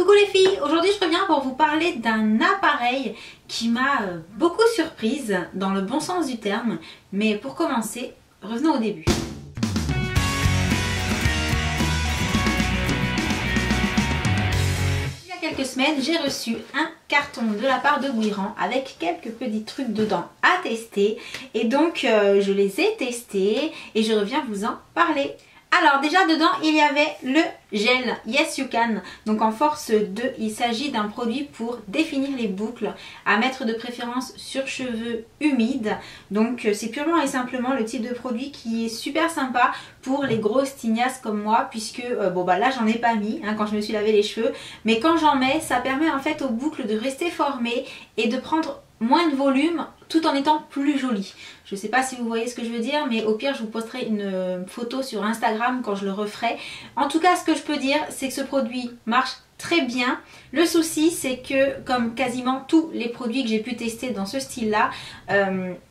Coucou les filles, aujourd'hui je reviens pour vous parler d'un appareil qui m'a beaucoup surprise dans le bon sens du terme. Mais pour commencer, revenons au début. Il y a quelques semaines, j'ai reçu un carton de la part de Guiran avec quelques petits trucs dedans à tester. Et donc je les ai testés et je reviens vous en parler. Alors déjà dedans il y avait le gel Yes You Can, donc en force 2, il s'agit d'un produit pour définir les boucles, à mettre de préférence sur cheveux humides. Donc c'est purement et simplement le type de produit qui est super sympa pour les grosses tignasses comme moi, puisque bon bah là j'en ai pas mis quand je me suis lavé les cheveux, mais quand j'en mets ça permet en fait aux boucles de rester formées et de prendre moins de volume tout en étant plus joli. Je sais pas si vous voyez ce que je veux dire, mais au pire je vous posterai une photo sur Instagram quand je le referai. En tout cas ce que je peux dire c'est que ce produit marche très bien. Le souci c'est que comme quasiment tous les produits que j'ai pu tester dans ce style là,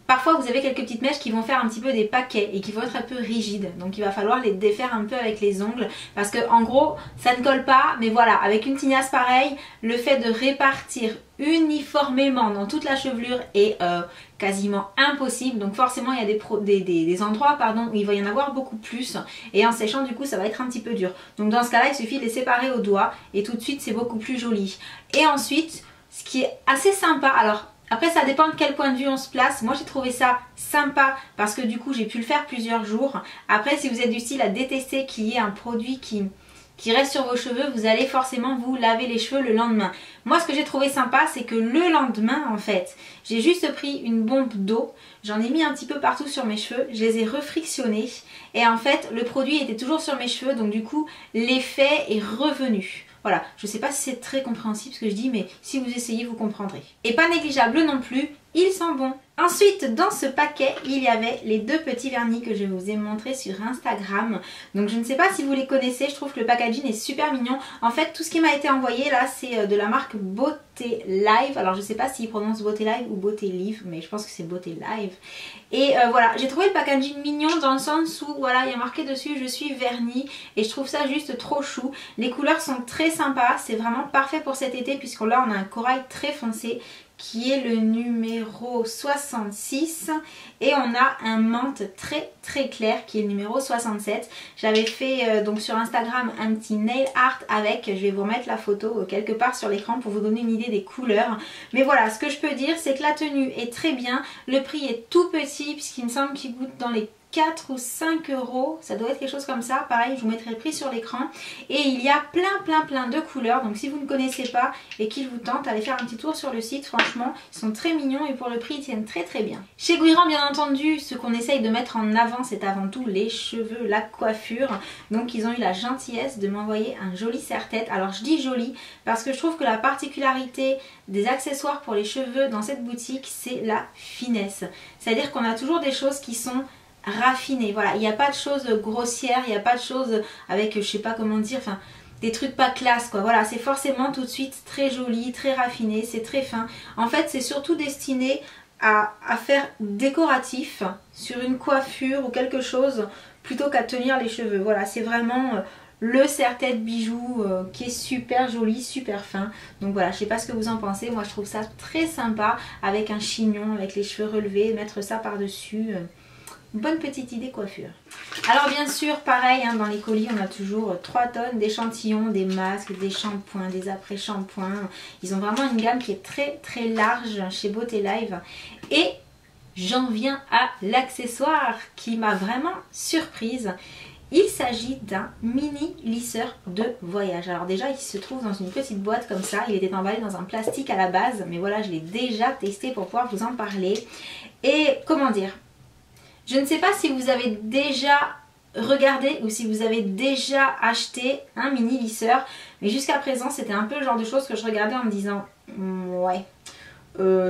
parfois vous avez quelques petites mèches qui vont faire un petit peu des paquets et qui vont être un peu rigides, donc il va falloir les défaire un peu avec les ongles parce que en gros ça ne colle pas, mais voilà, avec une tignasse pareille, le fait de répartir uniformément dans toute la chevelure est quasiment impossible. Donc forcément il y a des endroits où il va y en avoir beaucoup plus et en séchant du coup ça va être un petit peu dur. Donc dans ce cas là il suffit de les séparer au doigt et tout de suite c'est beaucoup plus joli. Et ensuite ce qui est assez sympa, alors après ça dépend de quel point de vue on se place. Moi j'ai trouvé ça sympa parce que du coup j'ai pu le faire plusieurs jours. Après si vous êtes du style à détester qu'il y ait un produit qui reste sur vos cheveux, vous allez forcément vous laver les cheveux le lendemain. Moi ce que j'ai trouvé sympa c'est que le lendemain en fait j'ai juste pris une bombe d'eau, j'en ai mis un petit peu partout sur mes cheveux, je les ai refrictionnés et en fait le produit était toujours sur mes cheveux, donc du coup l'effet est revenu. Voilà, je sais pas si c'est très compréhensible ce que je dis, mais si vous essayez vous comprendrez. Et pas négligeable non plus, il sent bon. Ensuite dans ce paquet il y avait les deux petits vernis que je vous ai montrés sur Instagram. Donc je ne sais pas si vous les connaissez, je trouve que le packaging est super mignon. En fait tout ce qui m'a été envoyé là c'est de la marque Beauté Live. Alors je sais pas s'ils prononcent Beauté Live ou Beauté Live, mais je pense que c'est Beauté Live. Et voilà, j'ai trouvé le packaging mignon dans le sens où voilà, il y a marqué dessus je suis vernis et je trouve ça juste trop chou. Les couleurs sont très sympas, c'est vraiment parfait pour cet été puisque là on a un corail très foncé qui est le numéro 66 et on a un menthe très clair qui est le numéro 67. J'avais fait donc sur Instagram un petit nail art avec, je vais vous remettre la photo quelque part sur l'écran pour vous donner une idée des couleurs. Mais voilà, ce que je peux dire c'est que la tenue est très bien, le prix est tout petit puisqu'il me semble qu'il coûte dans les 4 ou 5 euros, ça doit être quelque chose comme ça, pareil je vous mettrai le prix sur l'écran. Et il y a plein de couleurs, donc si vous ne connaissez pas et qu'il vous tente, allez faire un petit tour sur le site, franchement ils sont très mignons et pour le prix ils tiennent très bien. Chez Guiran bien entendu, ce qu'on essaye de mettre en avant c'est avant tout les cheveux, la coiffure, donc ils ont eu la gentillesse de m'envoyer un joli serre-tête. Alors je dis joli parce que je trouve que la particularité des accessoires pour les cheveux dans cette boutique c'est la finesse, c'est à dire qu'on a toujours des choses qui sont raffiné, voilà, il n'y a pas de choses grossières, il n'y a pas de choses avec je sais pas comment dire, enfin des trucs pas classe quoi, voilà, c'est forcément tout de suite très joli, très raffiné, c'est très fin. En fait c'est surtout destiné à faire décoratif sur une coiffure ou quelque chose plutôt qu'à tenir les cheveux. Voilà, c'est vraiment le serre-tête bijou qui est super joli, super fin. Donc voilà, je sais pas ce que vous en pensez, moi je trouve ça très sympa avec un chignon, avec les cheveux relevés, mettre ça par dessus. Bonne petite idée coiffure. Alors bien sûr pareil dans les colis on a toujours 3 tonnes d'échantillons, des masques, des shampoings, des après-shampoings. Ils ont vraiment une gamme qui est très large chez Beauté Live. Et j'en viens à l'accessoire qui m'a vraiment surprise. Il s'agit d'un mini lisseur de voyage. Alors déjà il se trouve dans une petite boîte comme ça, il était emballé dans un plastique à la base, mais voilà je l'ai déjà testé pour pouvoir vous en parler. Et comment dire, je ne sais pas si vous avez déjà regardé ou si vous avez déjà acheté un mini lisseur, mais jusqu'à présent c'était un peu le genre de choses que je regardais en me disant ouais,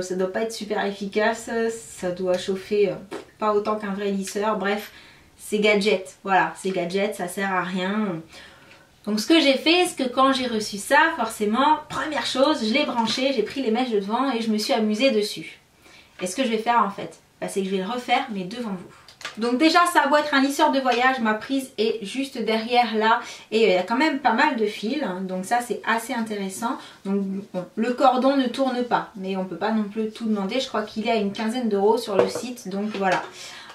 ça doit pas être super efficace, ça doit chauffer pas autant qu'un vrai lisseur, bref, c'est gadget, voilà, c'est gadget, ça sert à rien. Donc ce que j'ai fait, c'est que quand j'ai reçu ça, forcément, première chose, je l'ai branché, j'ai pris les mèches de devant et je me suis amusée dessus. Et ce que je vais faire en fait, c'est que je vais le refaire mais devant vous. Donc déjà ça a beau être un lisseur de voyage, ma prise est juste derrière là et il y a quand même pas mal de fils, donc ça c'est assez intéressant. Donc bon, le cordon ne tourne pas, mais on peut pas non plus tout demander, je crois qu'il est à une quinzaine d'euros sur le site, donc voilà.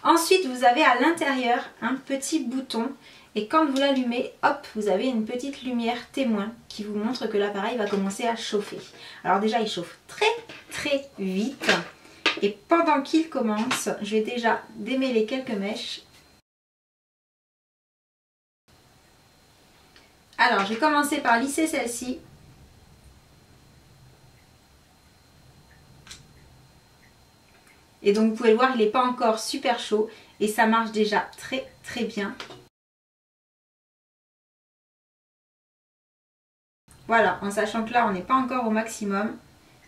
Ensuite vous avez à l'intérieur un petit bouton et quand vous l'allumez, hop, vous avez une petite lumière témoin qui vous montre que l'appareil va commencer à chauffer. Alors déjà il chauffe très vite. Et pendant qu'il commence, je vais déjà démêler quelques mèches. Alors, je vais commencer par lisser celle-ci. Et donc, vous pouvez le voir, il n'est pas encore super chaud. Et ça marche déjà très bien. Voilà, en sachant que là, on n'est pas encore au maximum.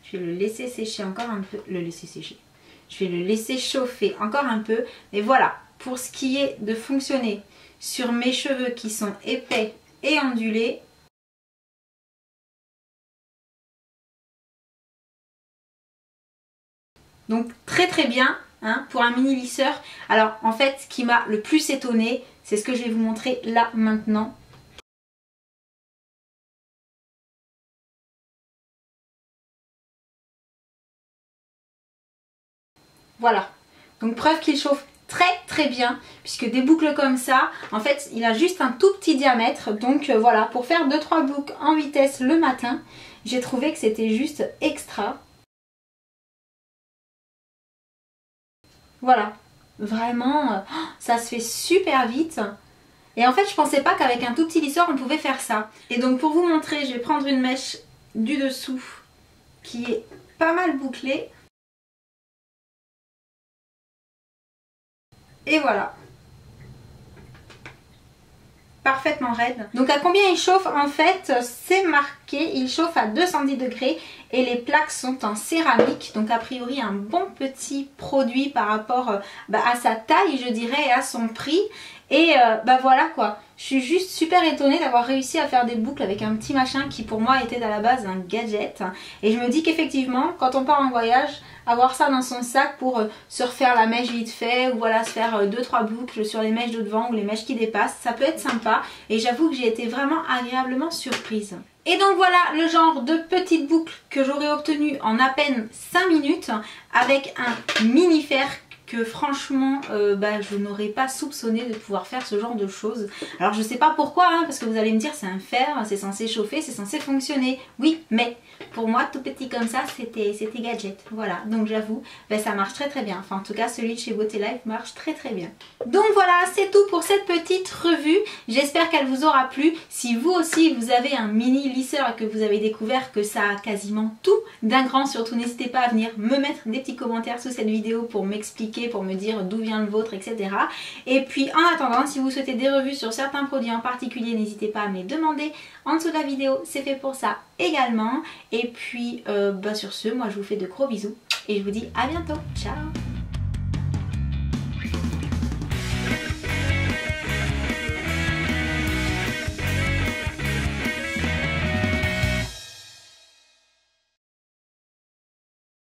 Je vais le laisser sécher encore un peu. Je vais le laisser chauffer encore un peu. Mais voilà, pour ce qui est de fonctionner sur mes cheveux qui sont épais et ondulés, donc très bien hein, pour un mini lisseur. Alors en fait, ce qui m'a le plus étonné, c'est ce que je vais vous montrer là maintenant. Voilà, donc preuve qu'il chauffe très bien, puisque des boucles comme ça, en fait il a juste un tout petit diamètre, donc voilà, pour faire 2-3 boucles en vitesse le matin, j'ai trouvé que c'était juste extra. Voilà, vraiment, ça se fait super vite. Et en fait je pensais pas qu'avec un tout petit lisseur on pouvait faire ça. Et donc pour vous montrer, je vais prendre une mèche du dessous qui est pas mal bouclée. Et voilà. Parfaitement raide. Donc à combien il chauffe? En fait c'est marqué, il chauffe à 210 degrés et les plaques sont en céramique. Donc a priori un bon petit produit par rapport à sa taille je dirais et à son prix. Et voilà quoi, je suis juste super étonnée d'avoir réussi à faire des boucles avec un petit machin qui pour moi était à la base un gadget. Et je me dis qu'effectivement quand on part en voyage, avoir ça dans son sac pour se refaire la mèche vite fait ou voilà se faire 2-3 boucles sur les mèches de devant ou les mèches qui dépassent, ça peut être sympa et j'avoue que j'ai été vraiment agréablement surprise. Et donc voilà le genre de petites boucles que j'aurais obtenu en à peine 5 minutes avec un mini fer que franchement je n'aurais pas soupçonné de pouvoir faire ce genre de choses. Alors je sais pas pourquoi hein, parce que vous allez me dire c'est un fer, c'est censé chauffer, c'est censé fonctionner. Oui mais pour moi tout petit comme ça c'était gadget. Voilà donc j'avoue ça marche très bien. Enfin en tout cas celui de chez Beauté Life marche très bien. Donc voilà c'est tout pour cette petite revue. J'espère qu'elle vous aura plu. Si vous aussi vous avez un mini lisseur et que vous avez découvert que ça a quasiment tout d'un grand, surtout n'hésitez pas à venir me mettre des petits commentaires sous cette vidéo pour m'expliquer, pour me dire d'où vient le vôtre, etc. Et puis en attendant, si vous souhaitez des revues sur certains produits en particulier, n'hésitez pas à me les demander en dessous de la vidéo, c'est fait pour ça également. Et puis sur ce, moi je vous fais de gros bisous et je vous dis à bientôt, ciao.